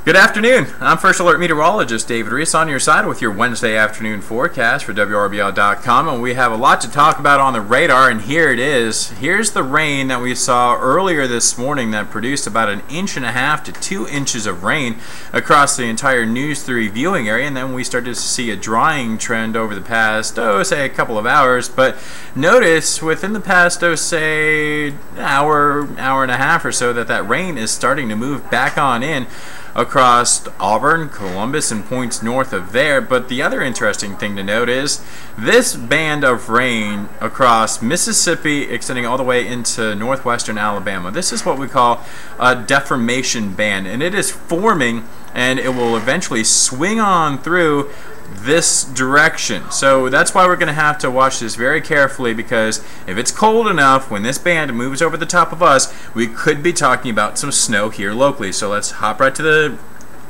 Good afternoon. I'm First Alert Meteorologist David Reese on your side with your Wednesday afternoon forecast for WRBL.com, and we have a lot to talk about on the radar, and here it is. Here's the rain that we saw earlier this morning that produced about 1.5 to 2 inches of rain across the entire News 3 viewing area, and then we started to see a drying trend over the past, say a couple of hours. But notice within the past, say hour and a half or so, that rain is starting to move back on in across Auburn, Columbus, and points north of there. But the other interesting thing to note is this band of rain across Mississippi extending all the way into northwestern Alabama. This is what we call a deformation band, and it is forming, and it will eventually swing on through this direction. So that's why we're going to have to watch this very carefully, because if it's cold enough when this band moves over the top of us, we could be talking about some snow here locally. So let's hop right to the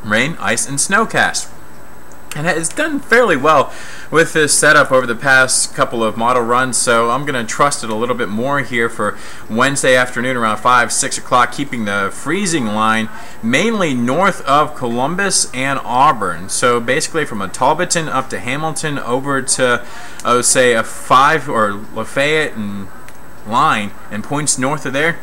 rain, ice, and snowcast. And it's done fairly well with this setup over the past couple of model runs, so I'm going to trust it a little bit more here for Wednesday afternoon around 5, 6 o'clock, keeping the freezing line mainly north of Columbus and Auburn. So basically from a Talbotton up to Hamilton over to, say, a 5 or Lafayette and line and points north of there.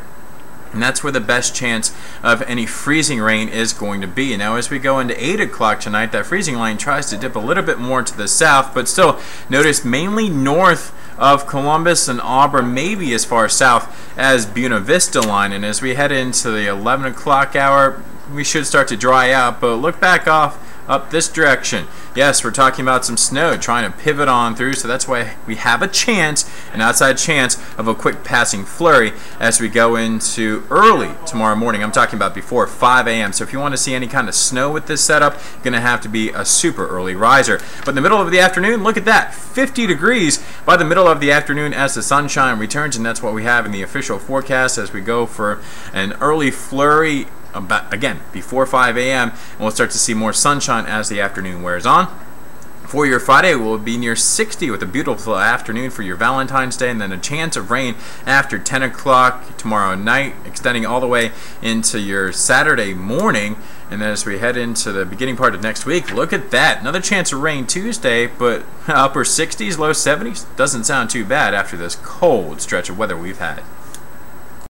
And that's where the best chance of any freezing rain is going to be. Now, as we go into 8 o'clock tonight, that freezing line tries to dip a little bit more to the south, but still, notice mainly north of Columbus and Auburn, maybe as far south as Buena Vista line. And as we head into the 11 o'clock hour, we should start to dry out, but look back up this direction. Yes, we're talking about some snow trying to pivot on through, so that's why we have a chance, an outside chance of a quick passing flurry as we go into early tomorrow morning. I'm talking about before 5 a.m. So if you want to see any kind of snow with this setup, you're going to have to be a super early riser. But in the middle of the afternoon, look at that, 50 degrees by the middle of the afternoon as the sunshine returns, and that's what we have in the official forecast as we go for an early flurry again before 5 a.m. and we'll start to see more sunshine as the afternoon wears on. For your Friday, we'll be near 60 with a beautiful afternoon for your Valentine's Day, and then a chance of rain after 10 o'clock tomorrow night, extending all the way into your Saturday morning. And then as we head into the beginning part of next week, look at that. Another chance of rain Tuesday, but upper 60s, low 70s. Doesn't sound too bad after this cold stretch of weather we've had.